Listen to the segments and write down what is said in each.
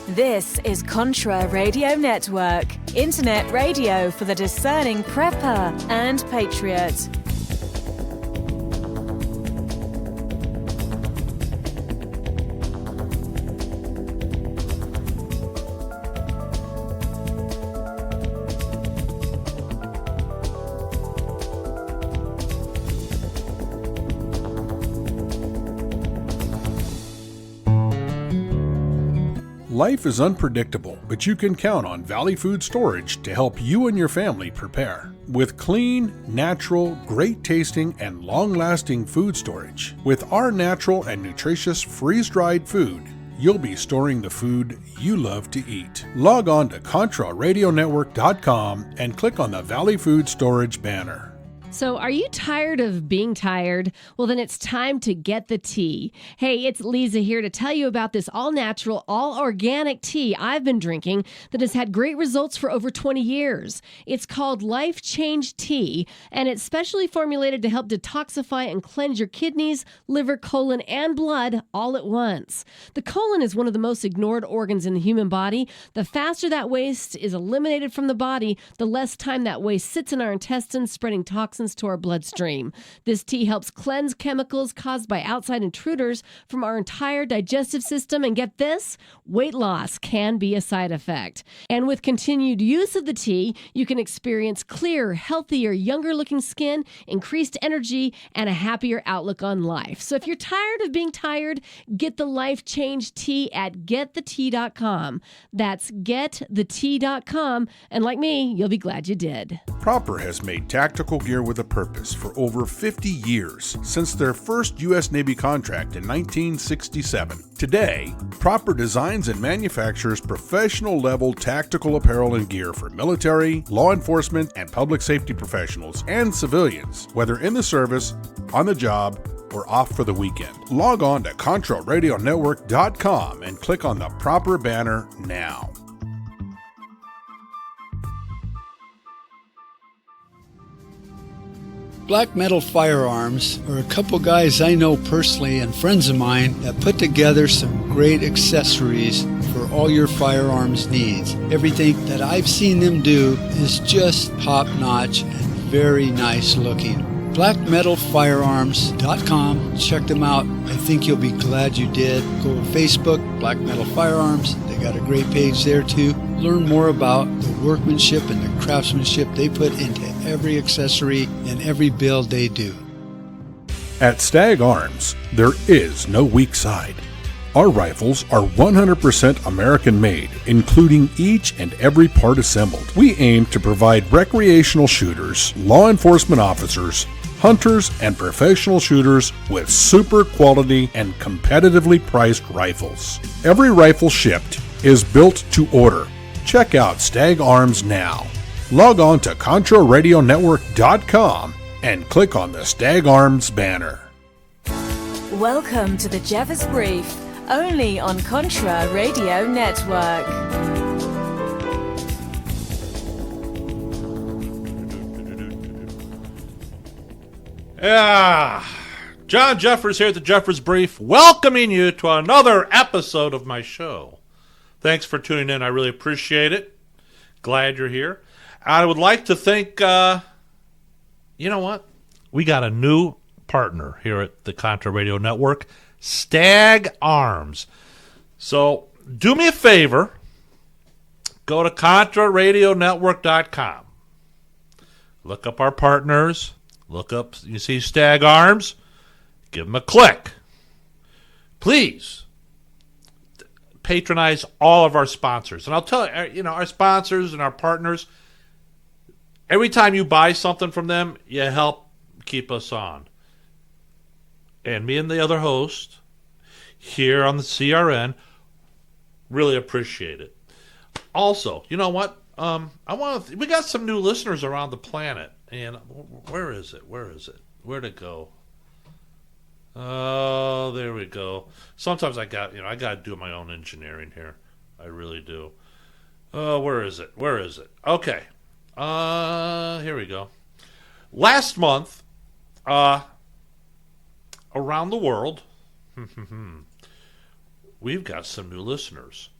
This is Contra Radio Network, internet radio for the discerning prepper and patriot. Life is unpredictable, but you can count on Valley Food Storage to help you and your family prepare. With clean, natural, great-tasting, and long-lasting food storage, with our natural and nutritious freeze-dried food, you'll be storing the food you love to eat. Log on to ContraRadioNetwork.com and click on the Valley Food Storage banner. So are you tired of being tired? Well, then it's time to get the tea. Hey, it's Lisa here to tell you about this all-natural, all-organic tea I've been drinking that has had great results for over 20 years. It's called Life Change Tea, and it's specially formulated to help detoxify and cleanse your kidneys, liver, colon, and blood all at once. The colon is one of the most ignored organs in the human body. The faster that waste is eliminated from the body, the less time that waste sits in our intestines, spreading toxins to our bloodstream. This tea helps cleanse chemicals caused by outside intruders from our entire digestive system. And get this, weight loss can be a side effect. And with continued use of the tea, you can experience clearer, healthier, younger-looking skin, increased energy, and a happier outlook on life. So if you're tired of being tired, get the Life Change Tea at getthetea.com. That's getthetea.com. And like me, you'll be glad you did. Proper has made tactical gear with a purpose for over 50 years, since their first U.S. Navy contract in 1967. Today, Proper designs and manufactures professional-level tactical apparel and gear for military, law enforcement, and public safety professionals and civilians, whether in the service, on the job, or off for the weekend. Log on to ContraRadioNetwork.com and click on the Proper banner now. Black Metal Firearms are a couple guys I know personally and friends of mine that put together some great accessories for all your firearms needs. Everything that I've seen them do is just top-notch and very nice looking. BlackMetalFirearms.com. Check them out. I think you'll be glad you did. Go to Facebook, Black Metal Firearms. They got a great page there too. Learn more about the workmanship and the craftsmanship they put into every accessory and every build they do. At Stag Arms, there is no weak side. Our rifles are 100% American-made, including each and every part assembled. We aim to provide recreational shooters, law enforcement officers, hunters, and professional shooters with super quality and competitively priced rifles. Every rifle shipped is built to order. Check out Stag Arms now. Log on to ContraRadioNetwork.com and click on the Stag Arms banner. Welcome to the Jeffers Brief, only on Contra Radio Network. Yeah, John Jeffers here at the Jeffers Brief, welcoming you to another episode of my show. Thanks for tuning in. I really appreciate it. Glad you're here. I would like to thank, you know what? We got a new partner here at the Contra Radio Network, Stag Arms. So do me a favor. Go to ContraRadioNetwork.com. Look up our partners. Look up, you see Stag Arms. Give them a click. Please patronize all of our sponsors. And I'll tell you, our sponsors and our partners, every time you buy something from them, you help keep us on. And me and the other host here on the CRN really appreciate it. Also, you know what? We got some new listeners around the planet. And where is it? Where'd it go? Oh, there we go. Sometimes I got to do my own engineering here. I really do. Oh, where is it? Okay. Here we go. Last month, around the world, we've got some new listeners.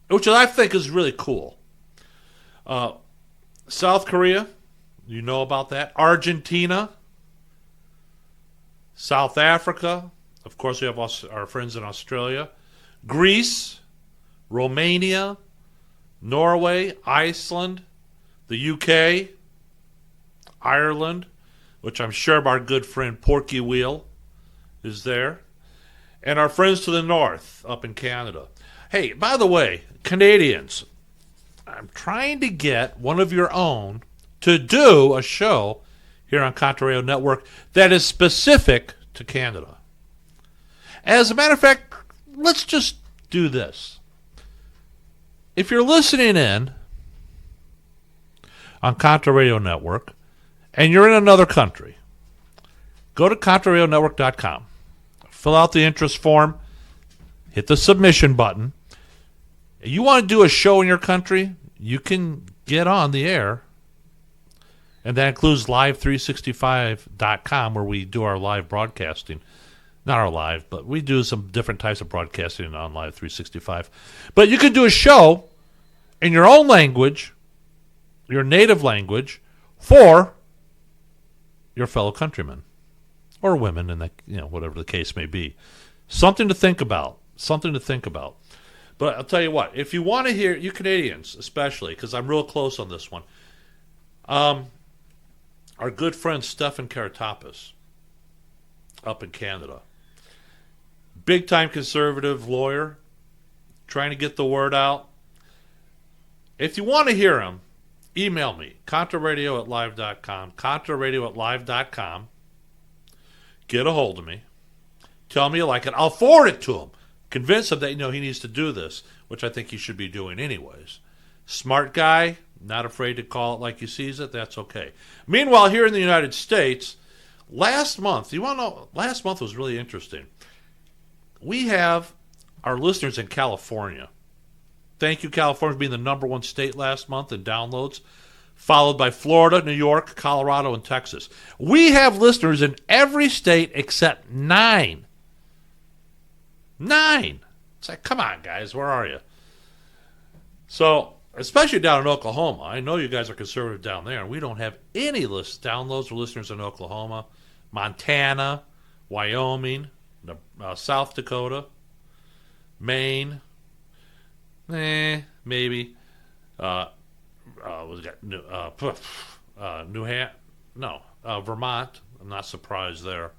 which I think is really cool. South Korea, you know about that. Argentina, South Africa, of course we have our friends in Australia, Greece, Romania, Norway, Iceland, the UK, Ireland, which I'm sure our good friend Porky Wheel is there, and our friends to the north up in Canada. Hey, by the way, Canadians, I'm trying to get one of your own to do a show here on Contra Radio Network that is specific to Canada. As a matter of fact, let's just do this. If you're listening in on Contra Radio Network and you're in another country, go to ContraRadioNetwork.com, fill out the interest form, hit the submission button. If you want to do a show in your country, you can get on the air. And that includes live365.com, where we do our live broadcasting. Not our live, but we do some different types of broadcasting on Live 365. But you can do a show in your own language, your native language, for your fellow countrymen or women, and whatever the case may be. Something to think about. Something to think about. But I'll tell you what, if you want to hear, you Canadians especially, because I'm real close on this one, our good friend Stefan Karatapis up in Canada, big-time conservative lawyer, trying to get the word out. If you want to hear him, email me, contraradio@live.com, contraradio@live.com. Get a hold of me. Tell me you like it. I'll forward it to him. Convince him that he needs to do this, which I think he should be doing anyways. Smart guy, not afraid to call it like he sees it. That's okay. Meanwhile, here in the United States, last month was really interesting. We have our listeners in California. Thank you, California, for being the number one state last month in downloads, followed by Florida, New York, Colorado, and Texas. We have listeners in every state except 9. 9. It's like, come on, guys, where are you? So, especially down in Oklahoma, I know you guys are conservative down there, and we don't have any downloads for listeners in Oklahoma, Montana, Wyoming, South Dakota, Maine, maybe. Vermont. I'm not surprised there.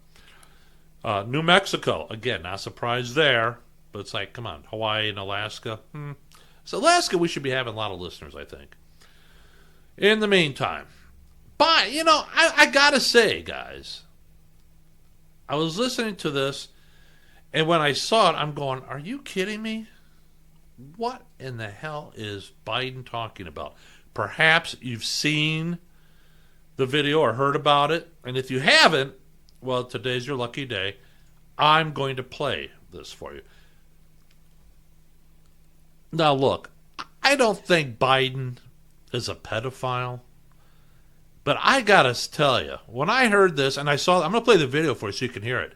New Mexico, again, not surprised there, but it's like, come on, Hawaii and Alaska. So Alaska, we should be having a lot of listeners, I think. In the meantime, but, I gotta say, guys, I was listening to this, and when I saw it, I'm going, are you kidding me? What in the hell is Biden talking about? Perhaps you've seen the video or heard about it, and if you haven't, well, today's your lucky day. I'm going to play this for you. Now, look, I don't think Biden is a pedophile, but I got to tell you, when I heard this, and I'm going to play the video for you so you can hear it.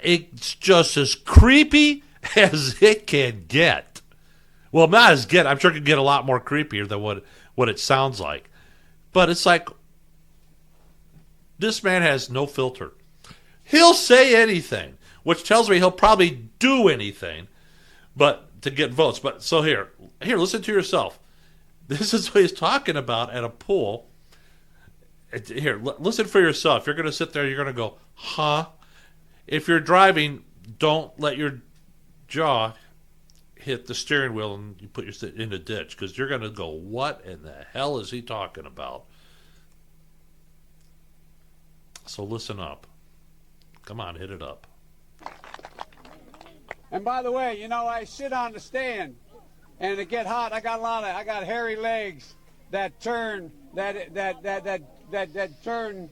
It's just as creepy as it can get. Well, not as get. I'm sure it can get a lot more creepier than what it sounds like. But it's like, this man has no filter. He'll say anything, which tells me he'll probably do anything, but to get votes. But so here, listen to yourself. This is what he's talking about at a pool. Here, listen for yourself. You're going to sit there. You're going to go, huh? If you're driving, don't let your jaw hit the steering wheel and you put your in the ditch, because you're going to go, what in the hell is he talking about? So listen up. Come on, hit it up. And by the way, I sit on the stand, and it get hot. I got hairy legs that turn turn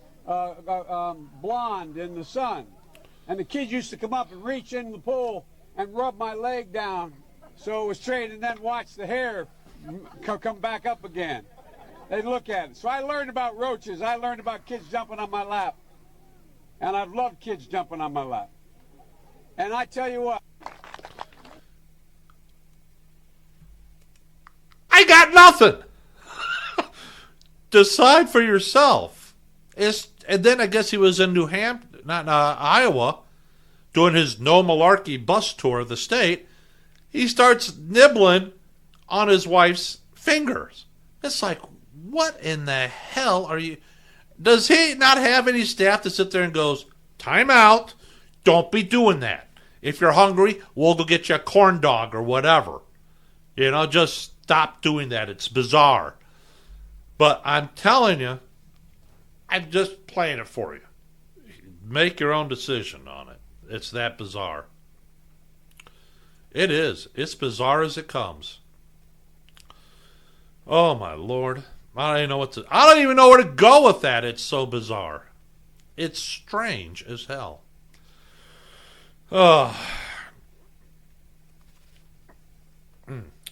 blonde in the sun. And the kids used to come up and reach in the pool and rub my leg down so it was straight, and then watch the hair come back up again. They'd look at it. So I learned about roaches. I learned about kids jumping on my lap. And I've loved kids jumping on my lap. And I tell you what. got nothing. Decide for yourself. And then I guess he was in Iowa, doing his No Malarkey bus tour of the state. He starts nibbling on his wife's fingers. It's like, what in the hell are you? Does he not have any staff to sit there and goes, time out, don't be doing that. If you're hungry, we'll go get you a corn dog or whatever. Just stop doing that. It's bizarre. But I'm telling you, I'm just playing it for you. Make your own decision on it. It's that bizarre. It is. It's bizarre as it comes. Oh, my Lord. I don't even know where to go with that. It's so bizarre. It's strange as hell. Oh.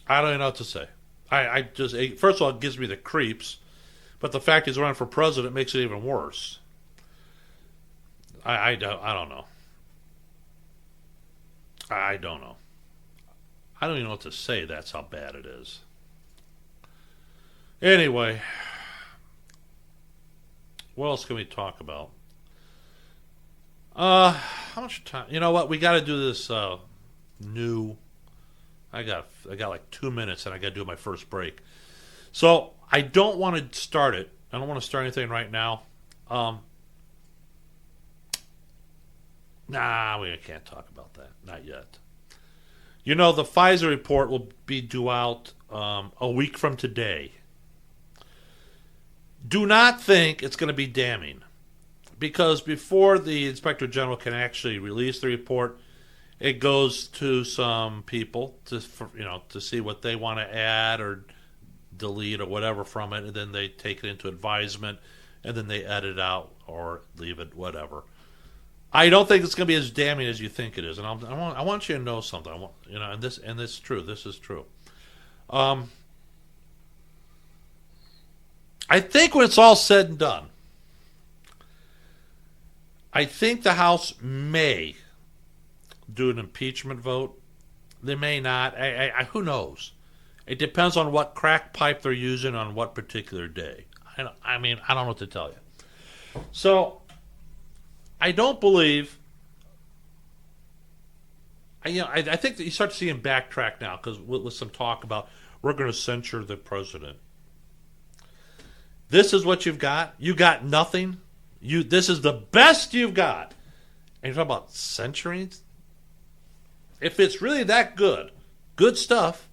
I don't even know what to say. First of all, it gives me the creeps. But the fact he's running for president makes it even worse. I don't know. I don't know. I don't even know what to say. That's how bad it is. Anyway, what else can we talk about? How much time? You know what? We got to do this new. I got like 2 minutes, and I got to do my first break. So I don't want to start it. I don't want to start anything right now. We can't talk about that. Not yet. The FISA report will be due out a week from today. Do not think it's going to be damning, because before the Inspector General can actually release the report, it goes to some people to see what they want to add or delete or whatever from it, and then they take it into advisement, and then they edit out or leave it, whatever. I don't think it's going to be as damning as you think it is, and I want you to know something. And this is true. This is true. I think when it's all said and done, I think the House may do an impeachment vote. They may not. Who knows? It depends on what crack pipe they're using on what particular day. I don't know what to tell you. So, I don't believe. I think that you start to see him backtrack now, because with some talk about we're going to censure the president. This is what you've got. You got nothing. This is the best you've got. And you're talking about censoring? If it's really that good stuff,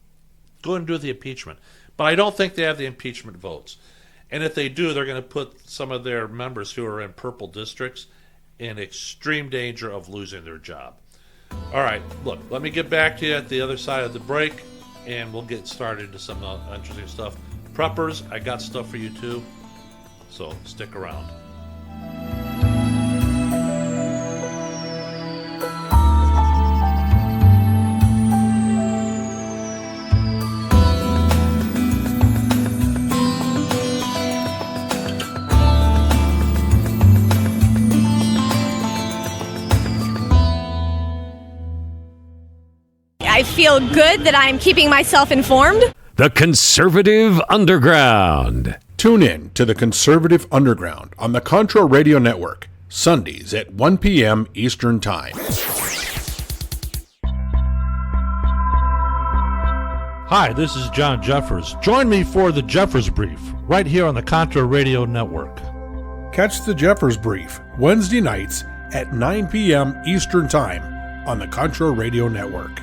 go and do the impeachment. But I don't think they have the impeachment votes. And if they do, they're going to put some of their members who are in purple districts in extreme danger of losing their job. All right, look, let me get back to you at the other side of the break, and we'll get started into some interesting stuff. Preppers, I got stuff for you too, so stick around. I feel good that I'm keeping myself informed. The Conservative Underground. Tune in to the Conservative Underground on the Contra Radio Network, Sundays at 1 p.m. Eastern Time. Hi, this is John Jeffers. Join me for the Jeffers Brief, right here on the Contra Radio Network. Catch the Jeffers Brief Wednesday nights at 9 p.m. Eastern Time on the Contra Radio Network.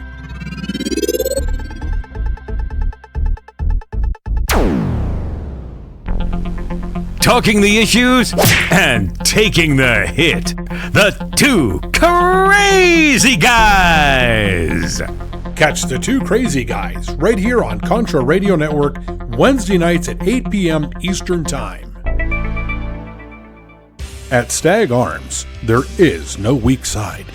Talking the issues and taking the hit. The Two Crazy Guys. Catch the Two Crazy Guys right here on Contra Radio Network Wednesday nights at 8 p.m. Eastern Time. At Stag Arms, there is no weak side.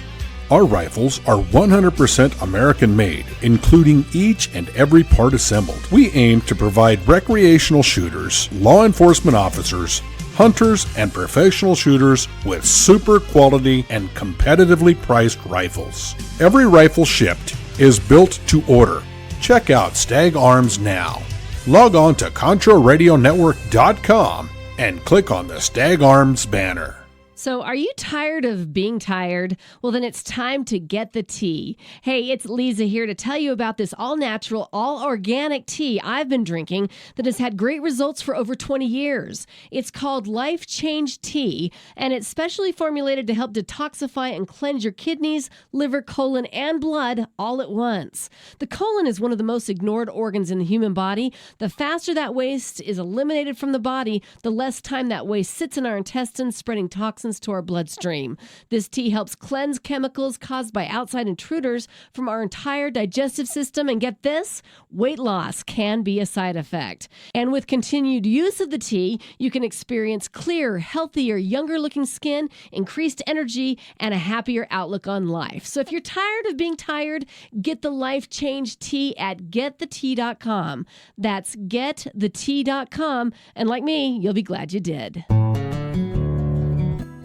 Our rifles are 100% American-made, including each and every part assembled. We aim to provide recreational shooters, law enforcement officers, hunters, and professional shooters with super quality and competitively priced rifles. Every rifle shipped is built to order. Check out Stag Arms now. Log on to ContraRadioNetwork.com and click on the Stag Arms banner. So, are you tired of being tired? Well, then it's time to get the tea. Hey, it's Lisa here to tell you about this all-natural, all-organic tea I've been drinking that has had great results for over 20 years. It's called Life Change Tea, and it's specially formulated to help detoxify and cleanse your kidneys, liver, colon, and blood all at once. The colon is one of the most ignored organs in the human body. The faster that waste is eliminated from the body, the less time that waste sits in our intestines, spreading toxins to our bloodstream. This tea helps cleanse chemicals caused by outside intruders from our entire digestive system. And get this, weight loss can be a side effect. And with continued use of the tea, you can experience clearer, healthier, younger looking skin, increased energy, and a happier outlook on life. So if you're tired of being tired, get the Life Change Tea at getthetea.com. That's getthetea.com. And like me, you'll be glad you did.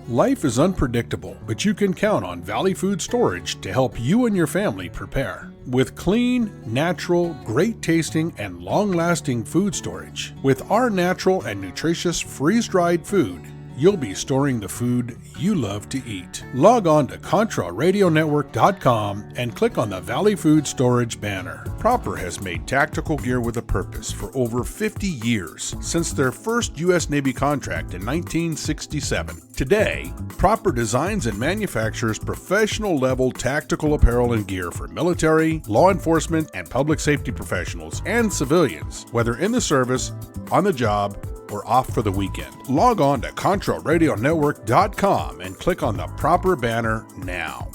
Life is unpredictable, but you can count on Valley Food Storage to help you and your family prepare. With clean, natural, great-tasting, and long-lasting food storage, with our natural and nutritious freeze-dried food, you'll be storing the food you love to eat. Log on to ContraRadioNetwork.com and click on the Valley Food Storage banner. Proper has made tactical gear with a purpose for over 50 years, since their first U.S. Navy contract in 1967. Today, Proper designs and manufactures professional-level tactical apparel and gear for military, law enforcement, and public safety professionals and civilians, whether in the service, on the job, or off for the weekend. Log on to ContraRadioNetwork.com and click on the Proper banner now.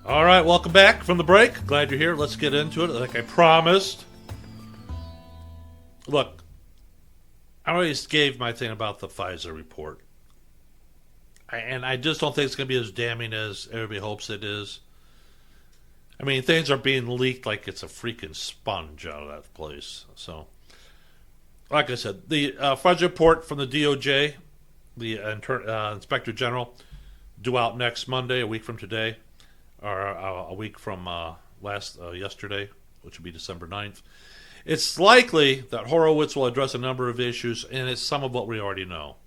All right, welcome back from the break. Glad you're here. Let's get into it like I promised. Look, I already gave my thing about the FISA report. And I just don't think it's going to be as damning as everybody hopes it is. I mean, things are being leaked like it's a freaking sponge out of that place. So, like I said, the FISA report from the DOJ, the Inspector General, due out next Monday, a week from today. Or a week from yesterday, which would be December 9th. It's likely that Horowitz will address a number of issues, and it's some of what we already know.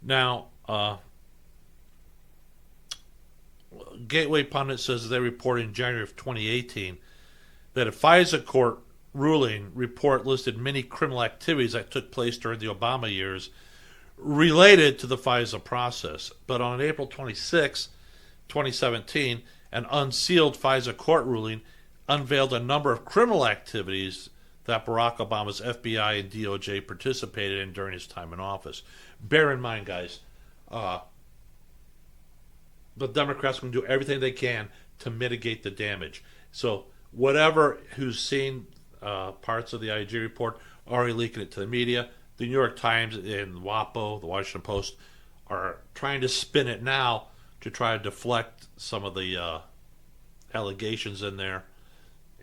Now, Gateway Pundit says they reported in January of 2018 that a FISA court ruling report listed many criminal activities that took place during the Obama years related to the FISA process. But on April 26, 2017, an unsealed FISA court ruling unveiled a number of criminal activities that Barack Obama's FBI and DOJ participated in during his time in office. Bear in mind, guys, the Democrats can do everything they can to mitigate the damage. So who's seen parts of the IG report already leaking it to the media. The New York Times and WAPO, the Washington Post, are trying to spin it now to try to deflect some of the allegations in there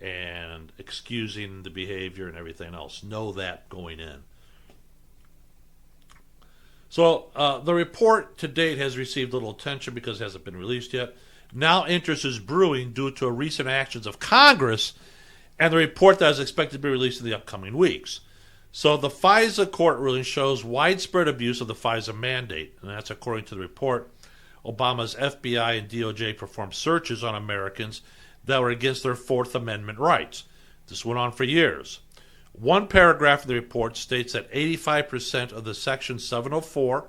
and excusing the behavior and everything else. Know that going in. So the report to date has received little attention because it hasn't been released yet. Now interest is brewing due to recent actions of Congress and the report that is expected to be released in the upcoming weeks. So the FISA court ruling shows widespread abuse of the FISA mandate, and that's according to the report. Obama's FBI and DOJ performed searches on Americans that were against their Fourth Amendment rights. This went on for years. One paragraph of the report states that 85% of the Section 704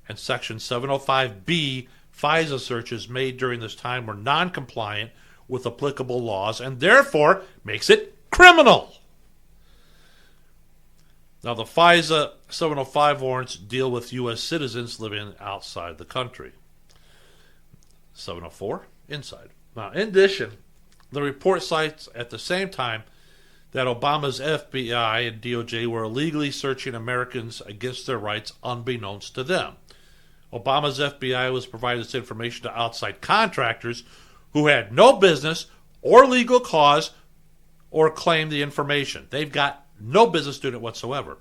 and Section 705B FISA searches made during this time were non-compliant with applicable laws and therefore makes it criminal. Now, the FISA 705 warrants deal with U.S. citizens living outside the country. 704, inside. Now, in addition, the report cites at the same time that Obama's FBI and DOJ were illegally searching Americans against their rights unbeknownst to them. Obama's FBI was providing this information to outside contractors who had no business or legal cause or claim the information. They've got no business doing it whatsoever.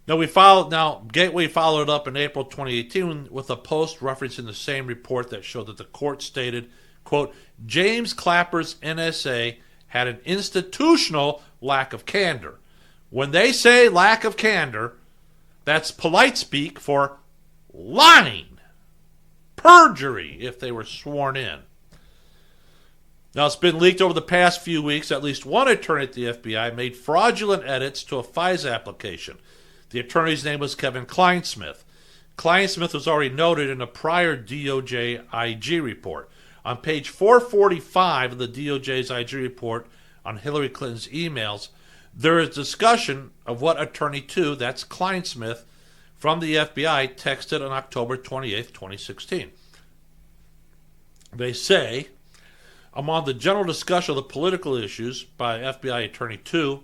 Now, Gateway followed up in April 2018 with a post referencing the same report that showed that the court stated, quote, James Clapper's NSA had an institutional lack of candor. When they say lack of candor, that's polite speak for lying, perjury, if they were sworn in. Now, it's been leaked over the past few weeks. At least one attorney at the FBI made fraudulent edits to a FISA application. The attorney's name was Kevin Kleinsmith. Kleinsmith was already noted in a prior DOJ IG report. On page 445 of the DOJ's IG report on Hillary Clinton's emails, there is discussion of what Attorney 2, that's Kleinsmith, from the FBI texted on October 28, 2016. They say, among the general discussion of the political issues by FBI Attorney 2,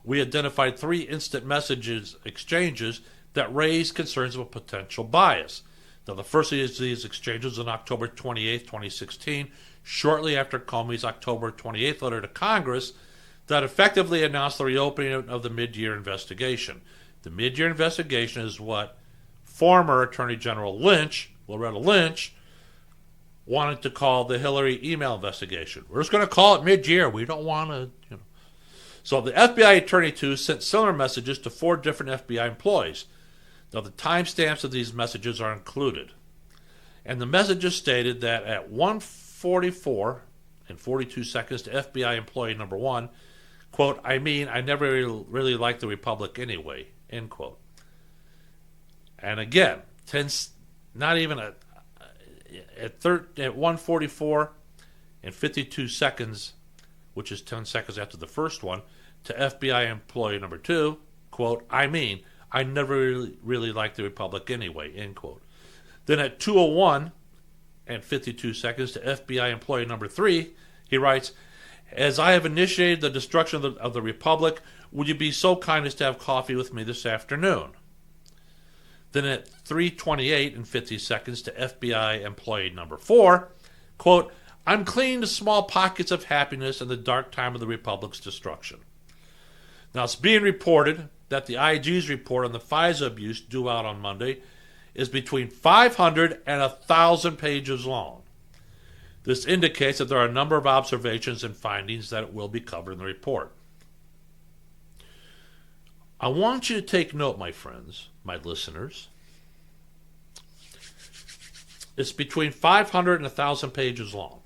we identified 3 instant messages exchanges that raised concerns of a potential bias. Now, the first of these exchanges was on October 28, 2016, shortly after Comey's October 28th letter to Congress that effectively announced the reopening of the mid-year investigation. The mid-year investigation is what former Attorney General Loretta Lynch, wanted to call the Hillary email investigation. We're just going to call it mid-year. We don't want to, So the FBI Attorney 2 sent similar messages to 4 different FBI employees. Now, the timestamps of these messages are included. And the messages stated that at 1:44 and 42 seconds to FBI employee number 1, quote, I never really liked the Republic anyway, end quote. And again, not even at 1:44 and 52 seconds, which is 10 seconds after the first one, to FBI employee number 2, quote, I never really liked the Republic anyway, end quote. Then at 2:01 and 52 seconds to FBI employee number 3, he writes, as I have initiated the destruction of the Republic, would you be so kind as to have coffee with me this afternoon? Then at 3:28 and 50 seconds to FBI employee number 4, quote, I'm clinging to small pockets of happiness in the dark time of the Republic's destruction. Now, it's being reported that the IG's report on the FISA abuse due out on Monday is between 500 and 1,000 pages long. This indicates that there are a number of observations and findings that will be covered in the report. I want you to take note, my friends, my listeners. It's between 500 and 1,000 pages long.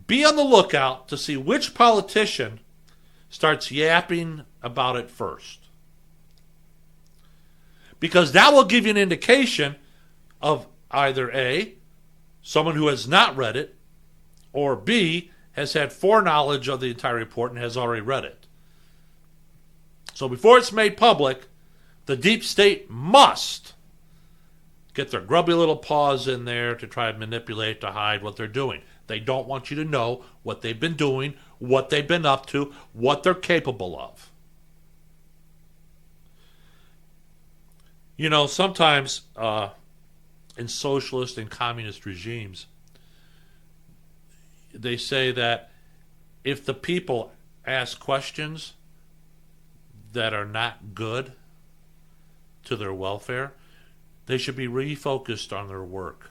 Be on the lookout to see which politician starts yapping about it first. Because that will give you an indication of either A, someone who has not read it, or B, has had foreknowledge of the entire report and has already read it. So before it's made public, the deep state must get their grubby little paws in there to try and manipulate, to hide what they're doing. They don't want you to know what they've been doing, what they've been up to, what they're capable of. Sometimes in socialist and communist regimes, they say that if the people ask questions that are not good to their welfare, they should be refocused on their work.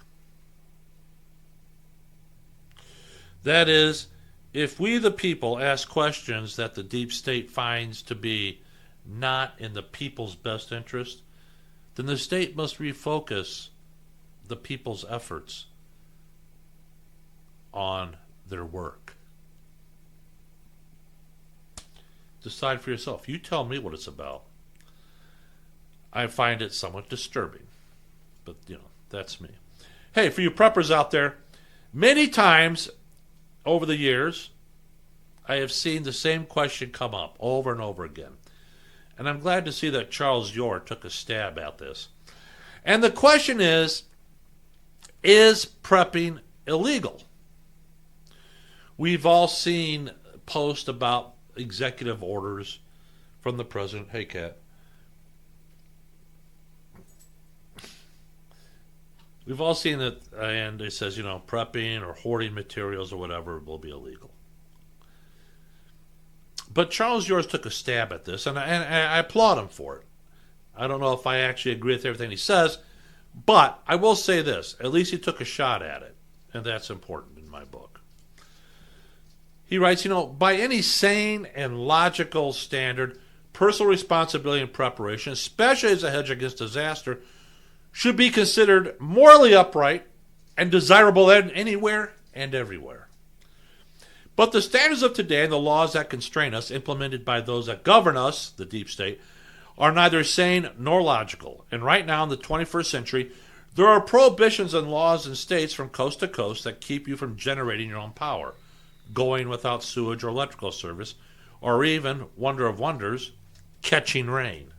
That is, if we the people ask questions that the deep state finds to be not in the people's best interest, then the state must refocus the people's efforts on their work. Decide for yourself. You tell me what it's about. I find it somewhat disturbing, but that's me. Hey, for you preppers out there, many times over the years, I have seen the same question come up over and over again. And I'm glad to see that Charles Yore took a stab at this. And the question is prepping illegal? We've all seen posts about executive orders from the president. Hey, Kat. We've all seen it, and it says, prepping or hoarding materials or whatever will be illegal. But Charles Yours took a stab at this, and I applaud him for it. I don't know if I actually agree with everything he says, but I will say this. At least he took a shot at it, and that's important in my book. He writes, by any sane and logical standard, personal responsibility and preparation, especially as a hedge against disaster, should be considered morally upright and desirable anywhere and everywhere. But the standards of today and the laws that constrain us, implemented by those that govern us, the deep state, are neither sane nor logical. And right now in the 21st century, there are prohibitions and laws in states from coast to coast that keep you from generating your own power, going without sewage or electrical service, or even, wonder of wonders, catching rain.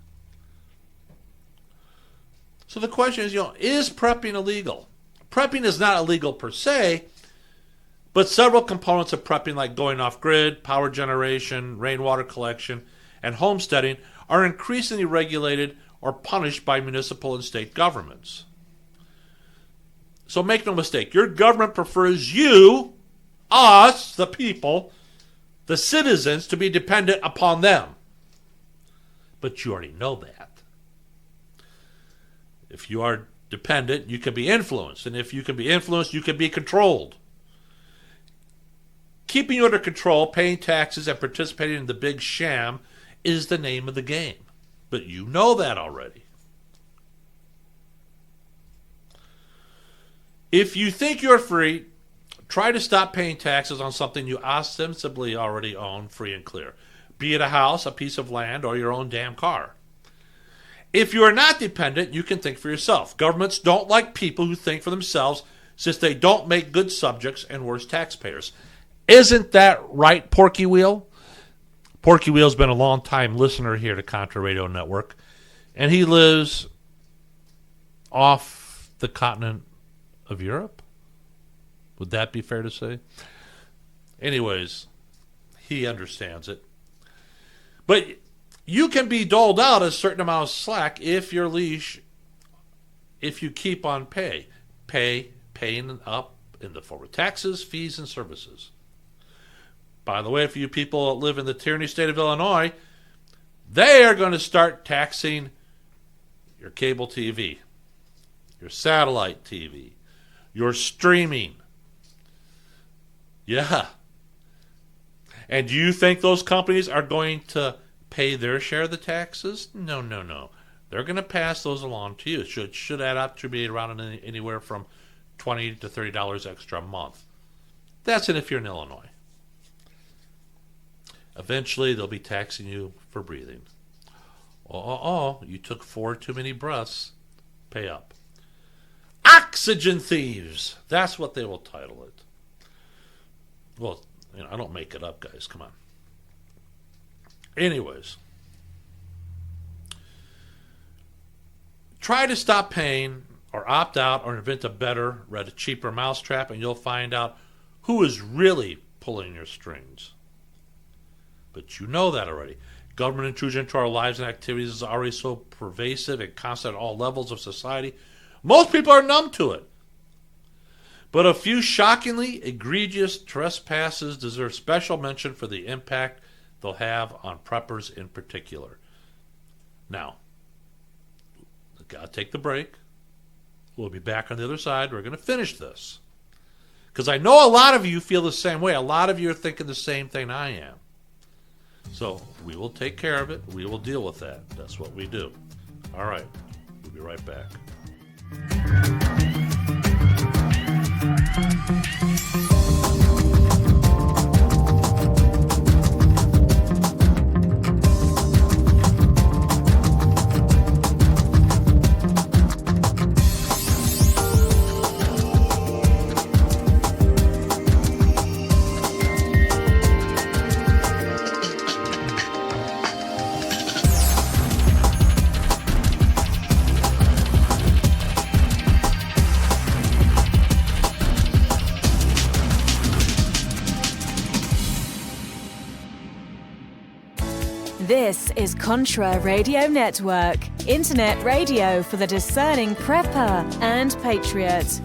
So the question is prepping illegal? Prepping is not illegal per se, but several components of prepping, like going off-grid, power generation, rainwater collection, and homesteading, are increasingly regulated or punished by municipal and state governments. So make no mistake, your government prefers you, us, the people, the citizens, to be dependent upon them. But you already know that. If you are dependent, you can be influenced. And if you can be influenced, you can be controlled. Keeping you under control, paying taxes, and participating in the big sham is the name of the game. But you know that already. If you think you're free, try to stop paying taxes on something you ostensibly already own free and clear. Be it a house, a piece of land, or your own damn car. If you are not dependent, you can think for yourself. Governments don't like people who think for themselves, since they don't make good subjects and worse taxpayers. Isn't that right, Porky Wheel? Porky Wheel's been a long-time listener here to Contra Radio Network, and he lives off the continent of Europe. Would that be fair to say? Anyways, he understands it. But you can be doled out a certain amount of slack if your leash, if you keep on paying up in the form of taxes, fees, and services. By the way, for you people that live in the tyranny state of Illinois, they are going to start taxing your cable TV, your satellite TV, your streaming. Yeah. And do you think those companies are going to pay their share of the taxes? No. They're going to pass those along to you. It should add up to be around anywhere from $20 to $30 extra a month. That's it if you're in Illinois. Eventually, they'll be taxing you for breathing. You took 4 too many breaths. Pay up. Oxygen thieves. That's what they will title it. Well, I don't make it up, guys. Come on. Anyways, try to stop paying or opt out or invent a better, a cheaper mousetrap, and you'll find out who is really pulling your strings. But you know that already. Government intrusion into our lives and activities is already so pervasive and constant at all levels of society. Most people are numb to it. But a few shockingly egregious trespasses deserve special mention for the impact they'll have on preppers in particular. Now, I've got to take the break. We'll be back on the other side. We're going to finish this. Because I know a lot of you feel the same way. A lot of you are thinking the same thing I am. So we will take care of it. We will deal with that. That's what we do. All right. We'll be right back. This is Contra Radio Network, internet radio for the discerning prepper and patriot.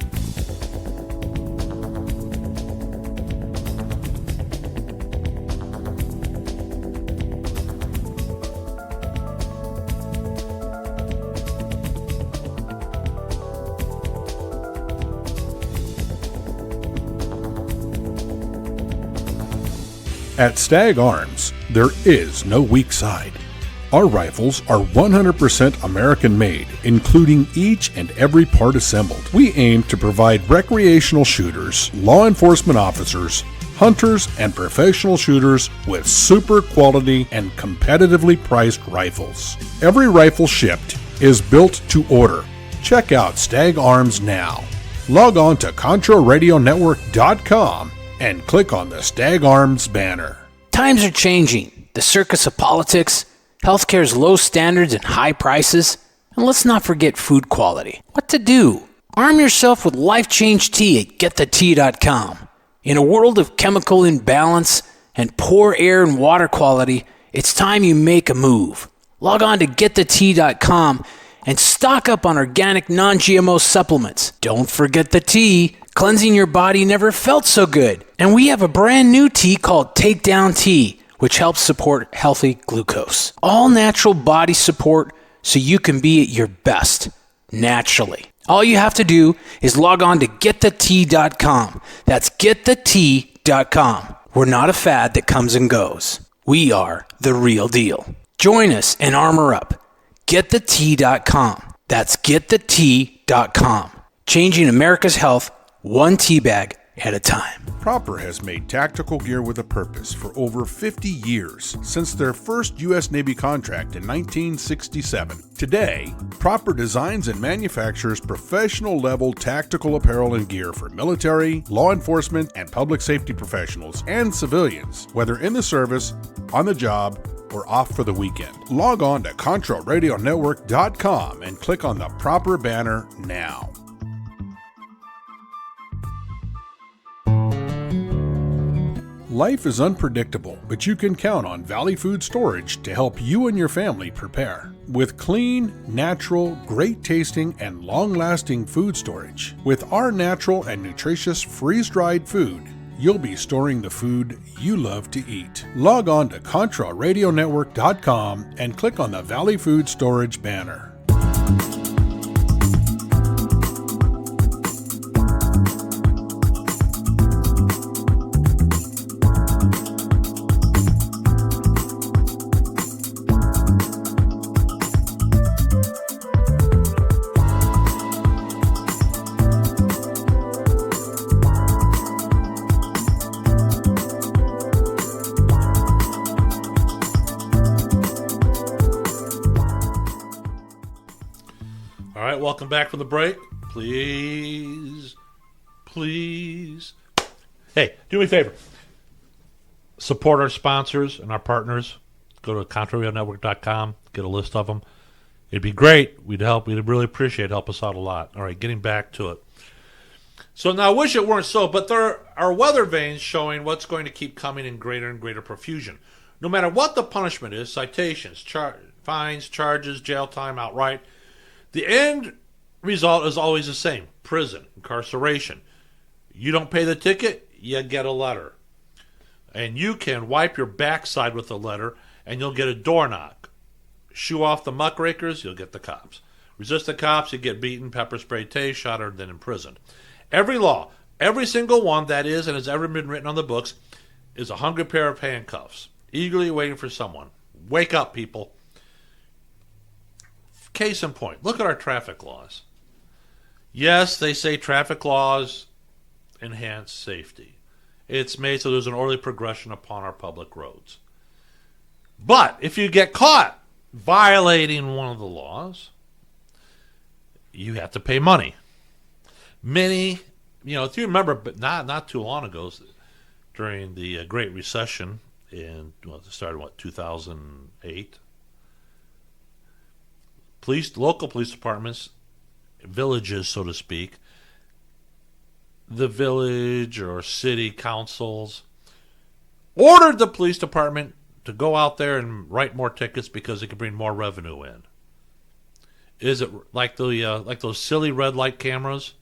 At Stag Arms, there is no weak side. Our rifles are 100% American made, including each and every part assembled. We aim to provide recreational shooters, law enforcement officers, hunters, and professional shooters with super quality and competitively priced rifles. Every rifle shipped is built to order. Check out Stag Arms now. Log on to ContraRadioNetwork.com and click on the Stag Arms banner. Times are changing. The circus of politics, healthcare's low standards and high prices, and let's not forget food quality. What to do? Arm yourself with Life Change Tea at GetTheTea.com. In a world of chemical imbalance and poor air and water quality, it's time you make a move. Log on to GetTheTea.com and stock up on organic non-GMO supplements. Don't forget the tea. Cleansing your body never felt so good. And we have a brand new tea called Takedown Tea, which helps support healthy glucose. All natural body support so you can be at your best, naturally. All you have to do is log on to GetTheTea.com. That's GetTheTea.com. We're not a fad that comes and goes. We are the real deal. Join us and armor up. GetTheTea.com. That's GetTheTea.com. Changing America's health one tea bag at a time. Proper has made tactical gear with a purpose for over 50 years, since their first U.S. Navy contract in 1967. Today, Proper designs and manufactures professional-level tactical apparel and gear for military, law enforcement, and public safety professionals and civilians, whether in the service, on the job, or off for the weekend. Log on to ContraRadioNetwork.com and click on the Proper banner now. Life is unpredictable, but you can count on Valley Food Storage to help you and your family prepare. With clean, natural, great-tasting, and long-lasting food storage, with our natural and nutritious freeze-dried food, you'll be storing the food you love to eat. Log on to ContraRadioNetwork.com and click on the Valley Food Storage banner. Welcome back from the break. Please. Hey, do me a favor. Support our sponsors and our partners. Go to ContraRadioNetwork.com. Get a list of them. It'd be great. We'd really appreciate it. Help us out a lot. All right, getting back to it. So now I wish it weren't so, but there are weather vanes showing what's going to keep coming in greater and greater profusion. No matter what the punishment is, citations, fines, charges, jail time, outright, the end result is always the same: prison, incarceration. You don't pay the ticket, you get a letter. And you can wipe your backside with a letter, and you'll get a door knock. Shoo off the muckrakers, you'll get the cops. Resist the cops, you get beaten, pepper spray, tased, shot, or then imprisoned. Every law, every single one that is and has ever been written on the books, is a hungry pair of handcuffs, eagerly waiting for someone. Wake up, people. Case in point, look at our traffic laws. Yes, they say traffic laws enhance safety. It's made so there's an orderly progression upon our public roads. But if you get caught violating one of the laws, you have to pay money. Many, if you remember, but not too long ago, during the Great Recession it started 2008. Local police departments, villages, so to speak, the village or city councils ordered the police department to go out there and write more tickets because it can bring more revenue in? Is it like those silly red light cameras?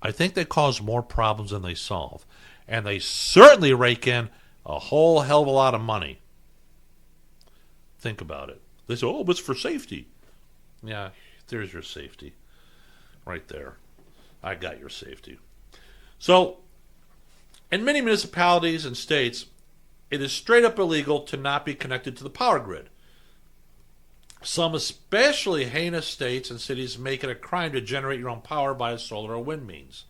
I think they cause more problems than they solve. And they certainly rake in a whole hell of a lot of money. Think about it. They say, oh, but it's for safety. Yeah, there's your safety. Right there. I got your safety. So, in many municipalities and states, it is straight up illegal to not be connected to the power grid. Some especially heinous states and cities make it a crime to generate your own power by a solar or wind means.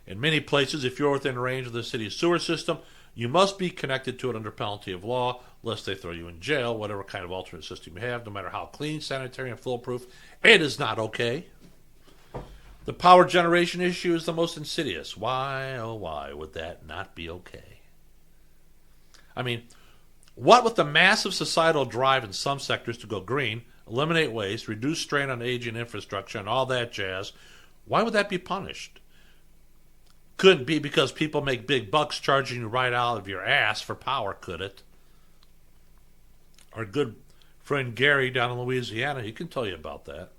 In many places, if you're within range of the city's sewer system, you must be connected to it under penalty of law, lest they throw you in jail, whatever kind of alternate system you have, no matter how clean, sanitary, and foolproof. It is not okay. The power generation issue is the most insidious. Why, oh why, would that not be okay? I mean, what with the massive societal drive in some sectors to go green, eliminate waste, reduce strain on aging infrastructure, and all that jazz, why would that be punished? Couldn't be because people make big bucks charging you right out of your ass for power, could it? Our good friend Gary down in Louisiana, he can tell you about that.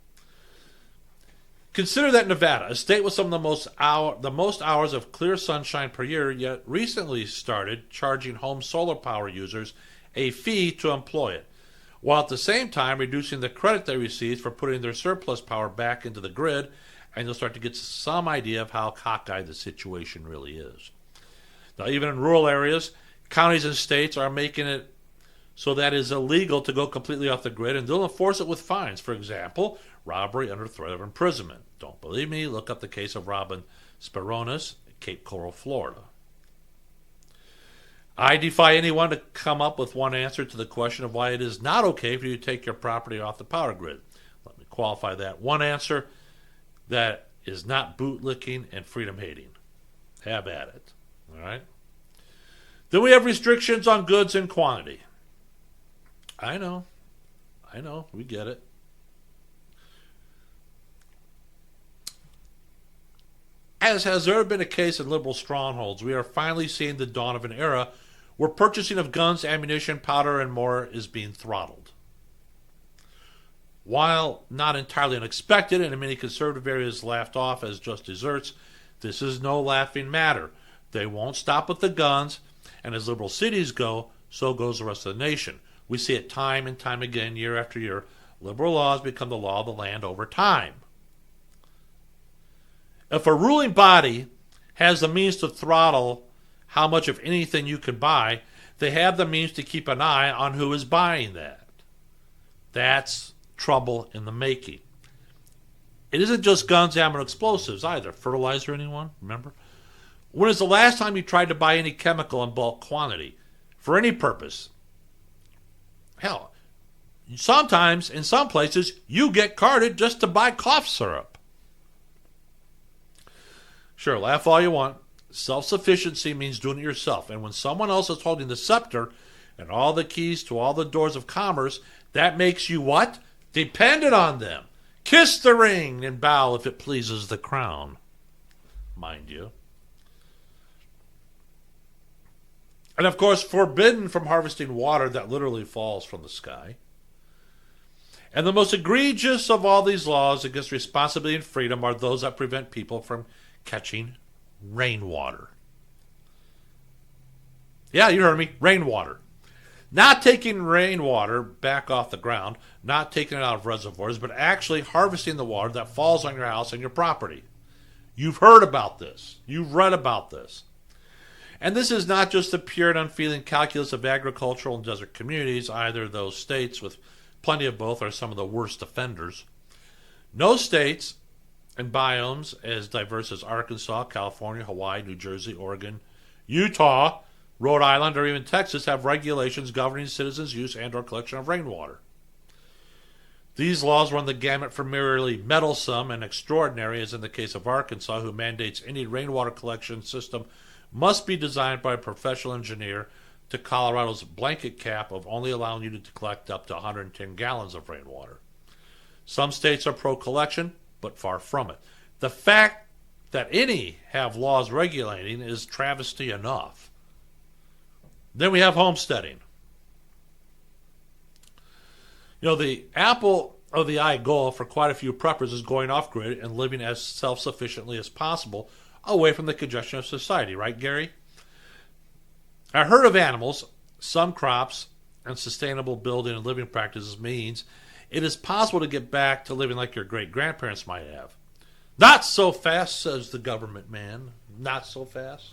Consider that Nevada, a state with some of the most hours of clear sunshine per year, yet recently started charging home solar power users a fee to employ it, while at the same time reducing the credit they receive for putting their surplus power back into the grid, and you'll start to get some idea of how cockeyed the situation really is. Now, even in rural areas, counties and states are making it so that it is illegal to go completely off the grid, and they'll enforce it with fines. For example, robbery under threat of imprisonment. Don't believe me? Look up the case of Robin Speronis at Cape Coral, Florida. I defy anyone to come up with one answer to the question of why it is not okay for you to take your property off the power grid. Let me qualify that. One answer: that is not bootlicking and freedom-hating. Have at it. All right? Then we have restrictions on goods and quantity. I know. We get it. As has ever been a case in liberal strongholds, we are finally seeing the dawn of an era where purchasing of guns, ammunition, powder, and more is being throttled. While not entirely unexpected and in many conservative areas laughed off as just desserts, this is no laughing matter. They won't stop with the guns, and as liberal cities go, so goes the rest of the nation. We see it time and time again, year after year. Liberal laws become the law of the land over time. If a ruling body has the means to throttle how much of anything you can buy, they have the means to keep an eye on who is buying that. That's trouble in the making. It isn't just guns, ammo, and explosives either. Fertilizer, anyone? Remember? When is the last time you tried to buy any chemical in bulk quantity? For any purpose? Hell, sometimes, in some places, you get carded just to buy cough syrup. Sure, laugh all you want. Self-sufficiency means doing it yourself. And when someone else is holding the scepter and all the keys to all the doors of commerce, that makes you what? Dependent on them. Kiss the ring and bow if it pleases the crown. Mind you. And of course, forbidden from harvesting water that literally falls from the sky. And the most egregious of all these laws against responsibility and freedom are those that prevent people from catching rainwater. Yeah, you heard me, rainwater. Not taking rainwater back off the ground, not taking it out of reservoirs, but actually harvesting the water that falls on your house and your property. You've heard about this. You've read about this. And this is not just the pure and unfeeling calculus of agricultural and desert communities. Either those states with plenty of both are some of the worst offenders. No states and biomes as diverse as Arkansas, California, Hawaii, New Jersey, Oregon, Utah, Rhode Island, or even Texas have regulations governing citizens' use and or collection of rainwater. These laws run the gamut from merely meddlesome and extraordinary, as in the case of Arkansas, who mandates any rainwater collection system must be designed by a professional engineer, to Colorado's blanket cap of only allowing you to collect up to 110 gallons of rainwater. Some states are pro-collection, but far from it. The fact that any have laws regulating is travesty enough. Then we have homesteading. The apple of the eye goal for quite a few preppers is going off-grid and living as self-sufficiently as possible away from the congestion of society. Right, Gary? A herd of animals, some crops, and sustainable building and living practices means it is possible to get back to living like your great-grandparents might have. Not so fast, says the government man. Not so fast.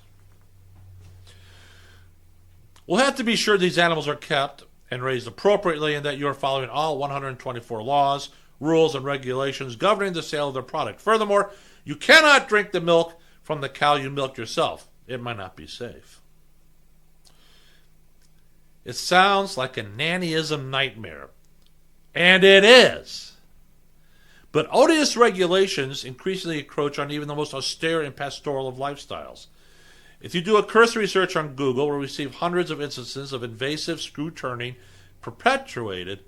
We'll have to be sure these animals are kept and raised appropriately and that you are following all 124 laws, rules, and regulations governing the sale of their product. Furthermore, you cannot drink the milk from the cow you milked yourself. It might not be safe. It sounds like a nannyism nightmare. And it is. But odious regulations increasingly encroach on even the most austere and pastoral of lifestyles. If you do a cursory search on Google, we'll receive hundreds of instances of invasive screw-turning perpetuated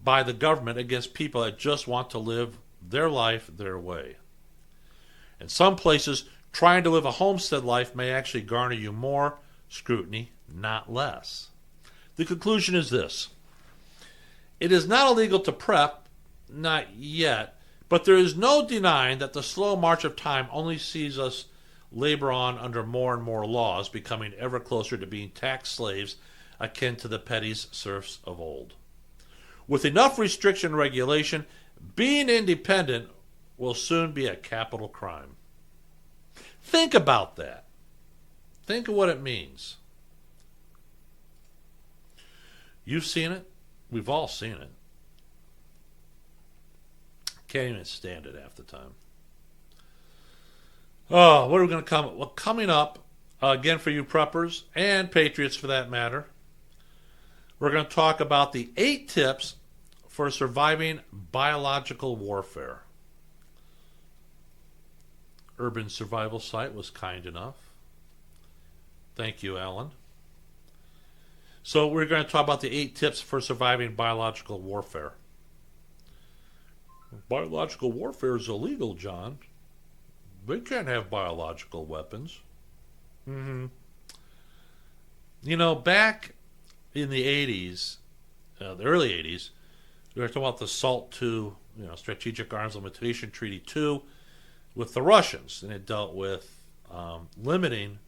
by the government against people that just want to live their life their way. In some places, trying to live a homestead life may actually garner you more scrutiny, not less. The conclusion is this. It is not illegal to prep, not yet, but there is no denying that the slow march of time only sees us labor on under more and more laws, becoming ever closer to being tax slaves akin to the petty serfs of old. With enough restriction and regulation, being independent will soon be a capital crime. Think about that. Think of what it means. You've seen it. We've all seen it. Can't even stand it half the time. Oh, what are we going to come? Well, coming up, again for you preppers and patriots for that matter, we're going to talk about the 8 tips for surviving biological warfare. Urban Survival Site was kind enough. Thank you, Alan. So we're going to talk about the 8 tips for surviving biological warfare. Biological warfare is illegal, John. They can't have biological weapons. Back in the 80s, the early 80s, we were talking about the SALT II, Strategic Arms Limitation Treaty 2 with the Russians, and it dealt with limiting,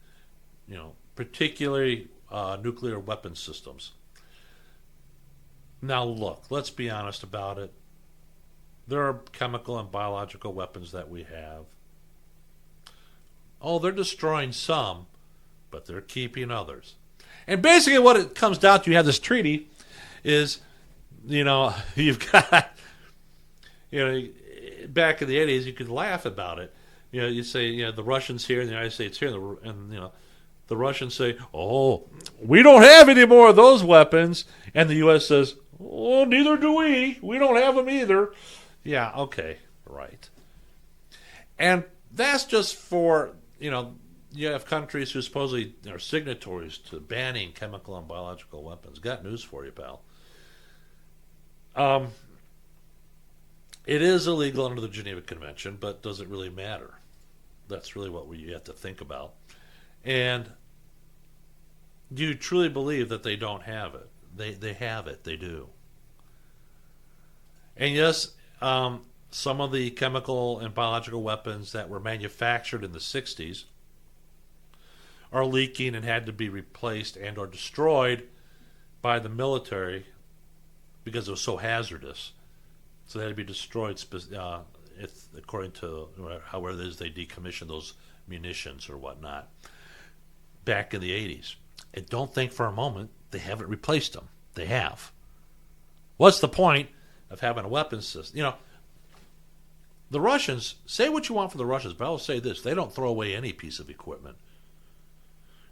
particularly nuclear weapon systems. Now look, let's be honest about it. There are chemical and biological weapons that we have. Oh, they're destroying some, but they're keeping others. And basically what it comes down to, you have this treaty, is, you've got, back in the 80s, you could laugh about it. You say, the Russians here and the United States here, and the Russians say, oh, we don't have any more of those weapons. And the U.S. says, oh, neither do we. We don't have them either. Yeah, okay, right. And that's just for, you have countries who supposedly are signatories to banning chemical and biological weapons. Got news for you, pal. It is illegal under the Geneva Convention, but does it really matter? That's really what we have to think about. And do you truly believe that they don't have it? They have it. They do. And yes, some of the chemical and biological weapons that were manufactured in the 60s are leaking and had to be replaced and or destroyed by the military because it was so hazardous. So they had to be destroyed according to however it is they decommission those munitions or whatnot back in the 80s. And don't think for a moment they haven't replaced them. They have. What's the point of having a weapons system? The Russians, say what you want for the Russians, but I'll say this, they don't throw away any piece of equipment.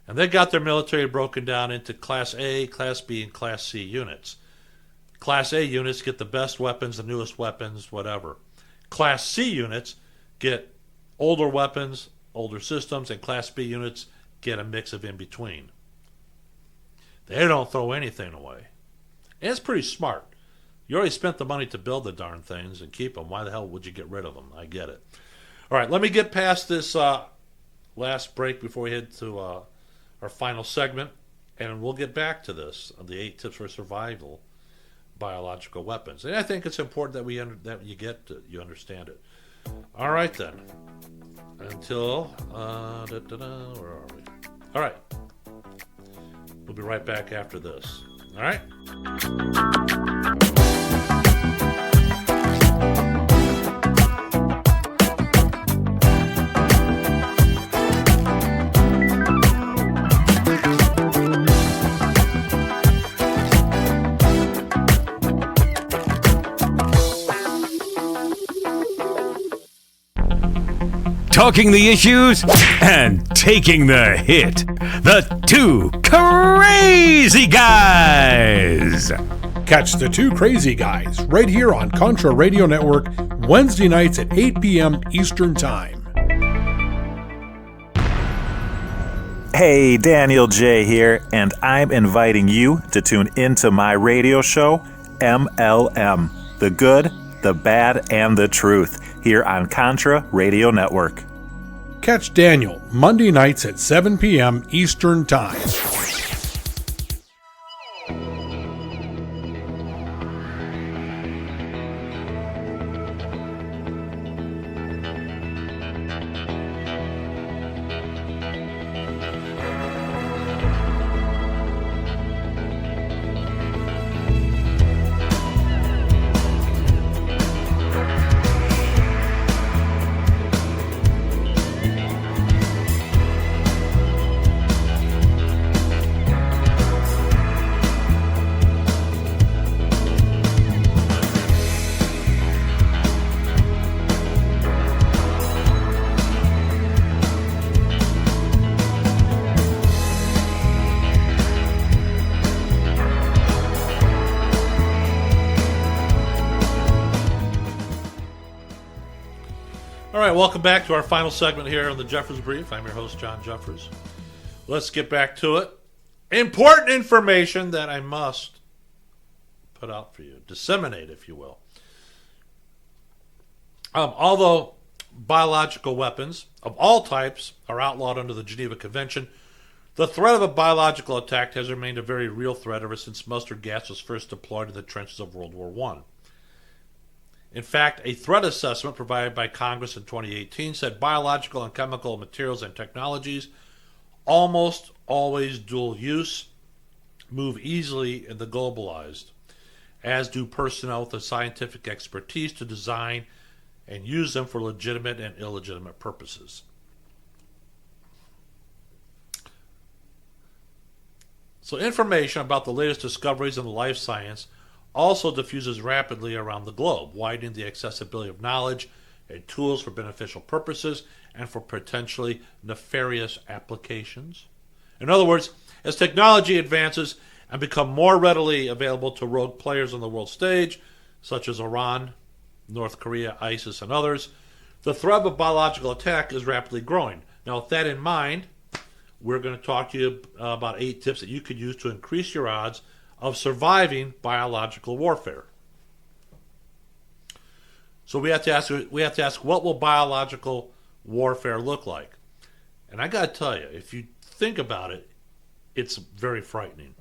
And they got their military broken down into Class A, Class B, and Class C units. Class A units get the best weapons, the newest weapons, whatever. Class C units get older weapons, older systems, and Class B units get a mix of in between. They don't throw anything away. And it's pretty smart. You already spent the money to build the darn things and keep them. Why the hell would you get rid of them? I get it. All right, let me get past this last break before we head to our final segment. And we'll get back to this, the 8 tips for survival biological weapons. And I think it's important that you understand it. All right, then. Until, where are we? All right. We'll be right back after this. All right? Talking the issues and taking the hit. The Two Crazy Guys. Catch the Two Crazy Guys right here on Contra Radio Network, Wednesday nights at 8 p.m. Eastern Time. Hey, Daniel J. here, and I'm inviting you to tune into my radio show, MLM, The Good, the Bad, and the Truth, here on Contra Radio Network. Catch Daniel Monday nights at 7 p.m. Eastern Time. All right, welcome back to our final segment here on the Jeffers Brief. I'm your host, John Jeffers. Let's get back to it. Important information that I must put out for you, disseminate, if you will. Although biological weapons of all types are outlawed under the Geneva Convention, the threat of a biological attack has remained a very real threat ever since mustard gas was first deployed in the trenches of World War I. In fact, a threat assessment provided by Congress in 2018 said biological and chemical materials and technologies, almost always dual use, move easily in the globalized, as do personnel with the scientific expertise to design and use them for legitimate and illegitimate purposes. So information about the latest discoveries in the life science also diffuses rapidly around the globe, widening the accessibility of knowledge and tools for beneficial purposes and for potentially nefarious applications. In other words, as technology advances and become more readily available to rogue players on the world stage, such as Iran, North Korea, ISIS, and others, the threat of biological attack is rapidly growing. Now, with that in mind, we're going to talk to you about 8 tips that you could use to increase your odds of surviving biological warfare. So we have to ask, what will biological warfare look like? And I got to tell you, if you think about it, it's very frightening.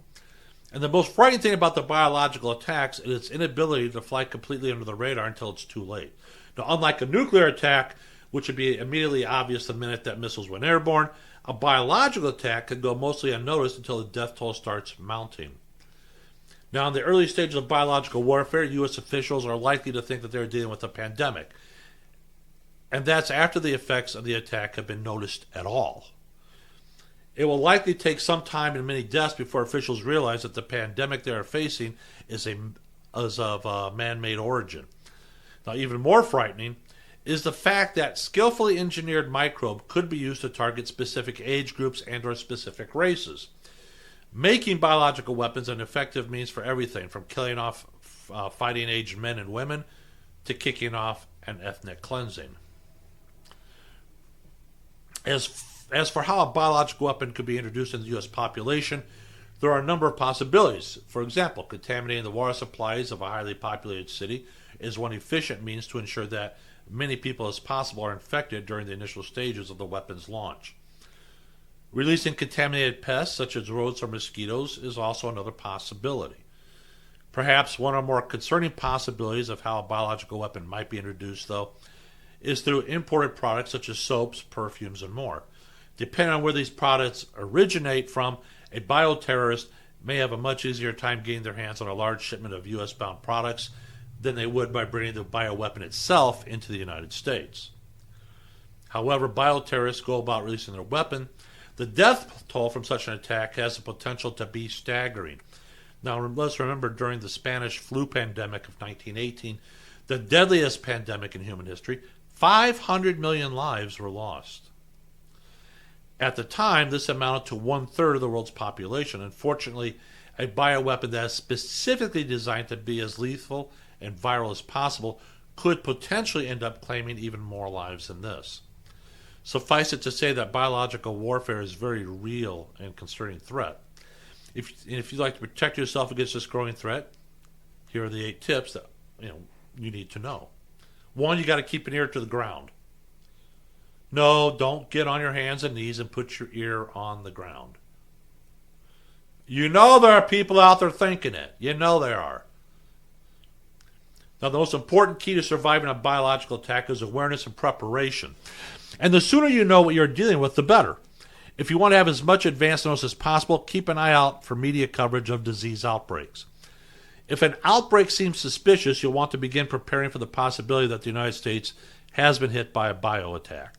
And the most frightening thing about the biological attacks is its inability to fly completely under the radar until it's too late. Now, unlike a nuclear attack, which would be immediately obvious the minute that missiles went airborne, a biological attack could go mostly unnoticed until the death toll starts mounting. Now, in the early stages of biological warfare, U.S. officials are likely to think that they're dealing with a pandemic. And that's after the effects of the attack have been noticed at all. It will likely take some time and many deaths before officials realize that the pandemic they are facing is of man-made origin. Now, even more frightening is the fact that skillfully engineered microbe could be used to target specific age groups and or specific races, making biological weapons an effective means for everything from killing off fighting-aged men and women to kicking off an ethnic cleansing. As for how a biological weapon could be introduced in the U.S. population, there are a number of possibilities. For example, contaminating the water supplies of a highly populated city is one efficient means to ensure that many people as possible are infected during the initial stages of the weapon's launch. Releasing contaminated pests such as rodents or mosquitoes is also another possibility. Perhaps one or more concerning possibilities of how a biological weapon might be introduced, though, is through imported products such as soaps, perfumes, and more. Depending on where these products originate from, a bioterrorist may have a much easier time getting their hands on a large shipment of U.S.-bound products than they would by bringing the bioweapon itself into the United States. However, bioterrorists go about releasing their weapon. The death toll from such an attack has the potential to be staggering. Now, let's remember during the Spanish flu pandemic of 1918, the deadliest pandemic in human history, 500 million lives were lost. At the time, this amounted to 1/3 of the world's population. Unfortunately, a bioweapon that is specifically designed to be as lethal and viral as possible could potentially end up claiming even more lives than this. Suffice it to say that biological warfare is a very real and concerning threat. If you'd like to protect yourself against this growing threat, here are the 8 tips that you need to know. 1, you got to keep an ear to the ground. No, don't get on your hands and knees and put your ear on the ground. You know there are people out there thinking it. You know there are. Now, the most important key to surviving a biological attack is awareness and preparation. And the sooner you know what you're dealing with, the better. If you want to have as much advanced notice as possible, keep an eye out for media coverage of disease outbreaks. If an outbreak seems suspicious, you'll want to begin preparing for the possibility that the United States has been hit by a bioattack.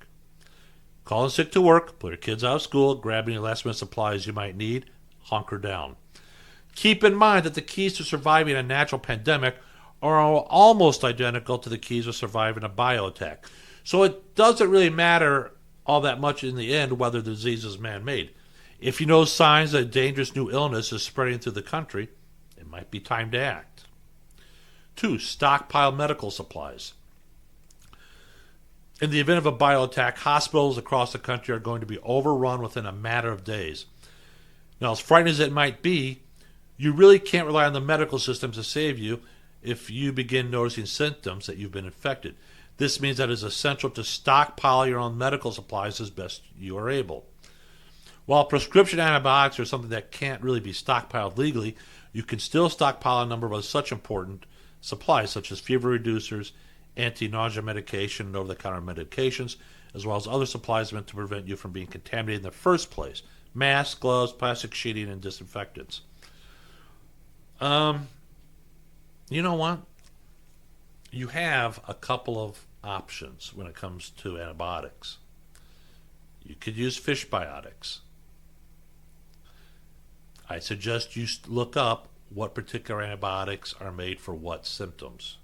Call in sick to work, put your kids out of school, grab any last-minute supplies you might need, hunker down. Keep in mind that the keys to surviving a natural pandemic are almost identical to the keys of surviving a bioattack. So it doesn't really matter all that much in the end whether the disease is man-made. If you know signs that a dangerous new illness is spreading through the country, it might be time to act. 2, stockpile medical supplies. In the event of a bioattack, hospitals across the country are going to be overrun within a matter of days. Now, as frightening as it might be, you really can't rely on the medical system to save you if you begin noticing symptoms that you've been infected. This means that it is essential to stockpile your own medical supplies as best you are able. While prescription antibiotics are something that can't really be stockpiled legally, you can still stockpile a number of such important supplies, such as fever reducers, anti-nausea medication, and over-the-counter medications, as well as other supplies meant to prevent you from being contaminated in the first place. Masks, gloves, plastic sheeting, and disinfectants. You know what? You have a couple of options when it comes to antibiotics. You could use fish biotics. I suggest you look up what particular antibiotics are made for what symptoms.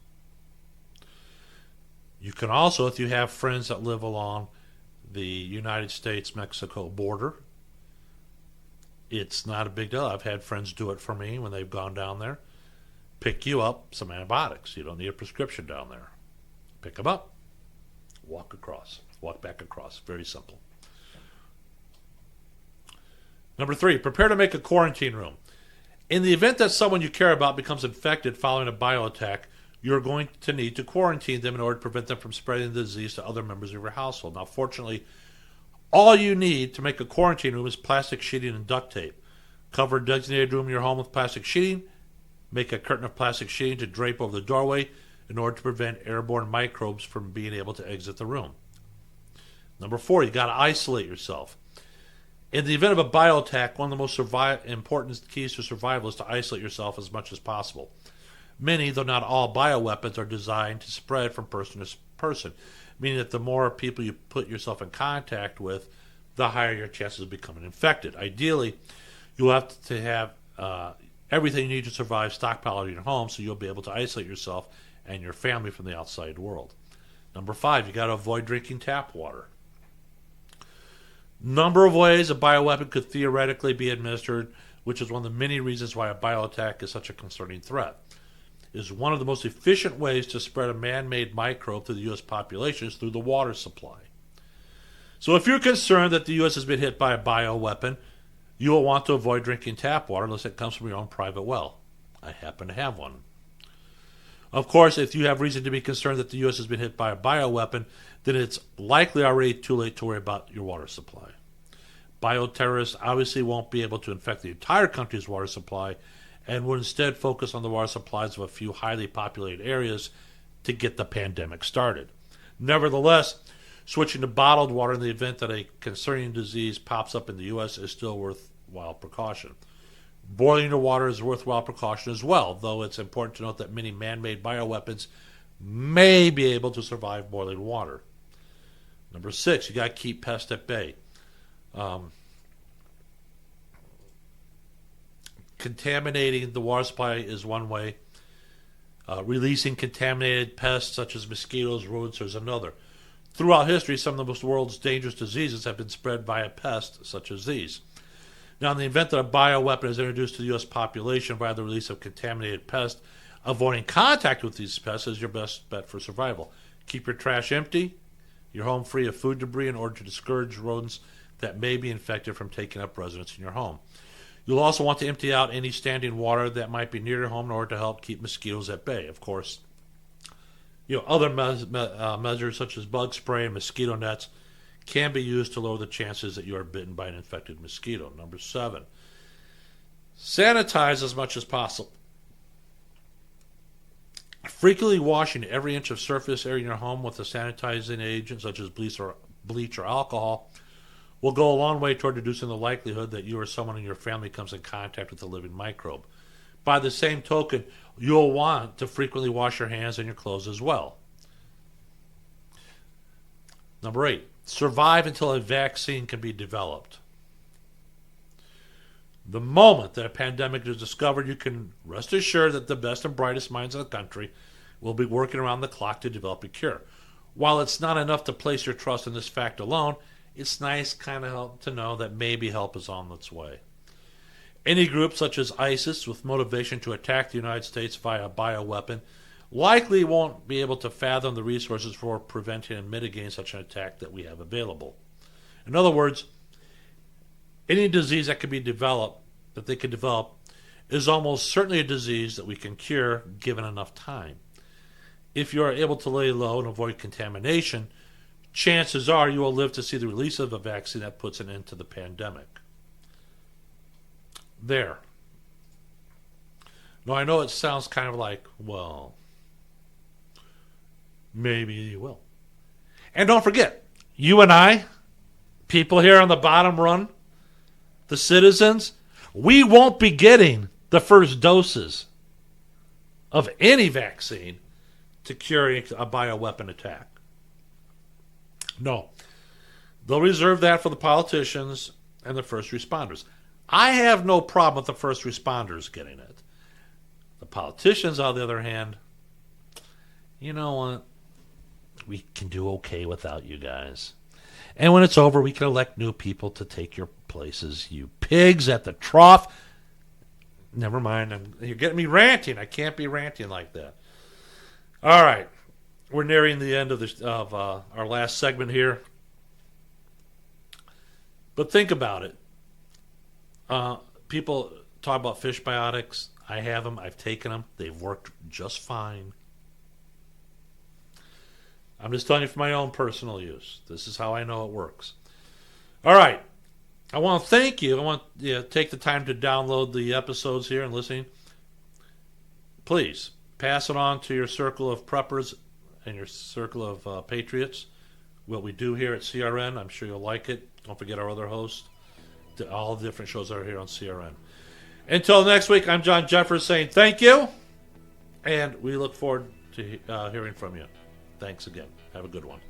You can also, if you have friends that live along the United States-Mexico border, it's not a big deal. I've had friends do it for me when they've gone down there. Pick you up some antibiotics. You don't need a prescription down there. Pick them up. Walk back across. Very simple. Number 3, prepare to make a quarantine room. In the event that someone you care about becomes infected following a bioattack, you're going to need to quarantine them in order to prevent them from spreading the disease to other members of your household. Now, fortunately, all you need to make a quarantine room is plastic sheeting and duct tape. Cover a designated room in your home with plastic sheeting. Make a curtain of plastic sheeting to drape over the doorway in order to prevent airborne microbes from being able to exit the room. Number 4, you got to isolate yourself. In the event of a bioattack, one of the most important keys to survival is to isolate yourself as much as possible. Many, though not all, bioweapons are designed to spread from person to person, meaning that the more people you put yourself in contact with, the higher your chances of becoming infected. Ideally, you'll have to have everything you need to survive stockpiled in your home, so you'll be able to isolate yourself and your family from the outside world. Number 5, you got to avoid drinking tap water. Number of ways a bioweapon could theoretically be administered, which is one of the many reasons why a bioattack is such a concerning threat. It is one of the most efficient ways to spread a man-made microbe through the U.S. population is through the water supply. So if you're concerned that the U.S. has been hit by a bioweapon, you will want to avoid drinking tap water unless it comes from your own private well. I happen to have one. Of course, if you have reason to be concerned that the U.S. has been hit by a bioweapon, then it's likely already too late to worry about your water supply. Bioterrorists obviously won't be able to infect the entire country's water supply and will instead focus on the water supplies of a few highly populated areas to get the pandemic started. Nevertheless, switching to bottled water in the event that a concerning disease pops up in the U.S. is still worthwhile precaution. Boiling your water is a worthwhile precaution as well, though it's important to note that many man-made bioweapons may be able to survive boiling water. Number 6, you got to keep pests at bay. Contaminating the water supply is one way. Releasing contaminated pests such as mosquitoes, rodents is another. Throughout history, some of the world's dangerous diseases have been spread via pests such as these. Now, in the event that a bioweapon is introduced to the U.S. population via the release of contaminated pests, avoiding contact with these pests is your best bet for survival. Keep your trash empty, your home free of food debris in order to discourage rodents that may be infected from taking up residence in your home. You'll also want to empty out any standing water that might be near your home in order to help keep mosquitoes at bay. Of course, other measures such as bug spray and mosquito nets can be used to lower the chances that you are bitten by an infected mosquito. Number 7, sanitize as much as possible. Frequently washing every inch of surface area in your home with a sanitizing agent such as bleach or alcohol will go a long way toward reducing the likelihood that you or someone in your family comes in contact with a living microbe. By the same token, you'll want to frequently wash your hands and your clothes as well. Number 8, survive until a vaccine can be developed. The moment that a pandemic is discovered, you can rest assured that the best and brightest minds in the country will be working around the clock to develop a cure. While it's not enough to place your trust in this fact alone, it's nice kind of to know that maybe help is on its way. Any group such as ISIS with motivation to attack the United States via a bioweapon likely won't be able to fathom the resources for preventing and mitigating such an attack that we have available. In other words, any disease that they can develop is almost certainly a disease that we can cure given enough time. If you are able to lay low and avoid contamination, chances are you will live to see the release of a vaccine that puts an end to the pandemic. There. Now, I know it sounds kind of like, well, maybe you will. And don't forget, you and I, people here on the bottom run, the citizens, we won't be getting the first doses of any vaccine to cure a bioweapon attack. No. They'll reserve that for the politicians and the first responders. I have no problem with the first responders getting it. The politicians, on the other hand, you know what? We can do okay without you guys. And when it's over, we can elect new people to take your places. You pigs at the trough. Never mind. You're getting me ranting. I can't be ranting like that. All right. We're nearing the end of our last segment here. But think about it. People talk about fish biotics. I have them. I've taken them. They've worked just fine. I'm just telling you for my own personal use. This is how I know it works. All right. I want to thank you. I want you to take the time to download the episodes here and listening. Please pass it on to your circle of preppers and your circle of patriots. What we do here at CRN, I'm sure you'll like it. Don't forget our other hosts. All the different shows that are here on CRN. Until next week, I'm John Jeffers saying thank you. And we look forward to hearing from you. Thanks again. Have a good one.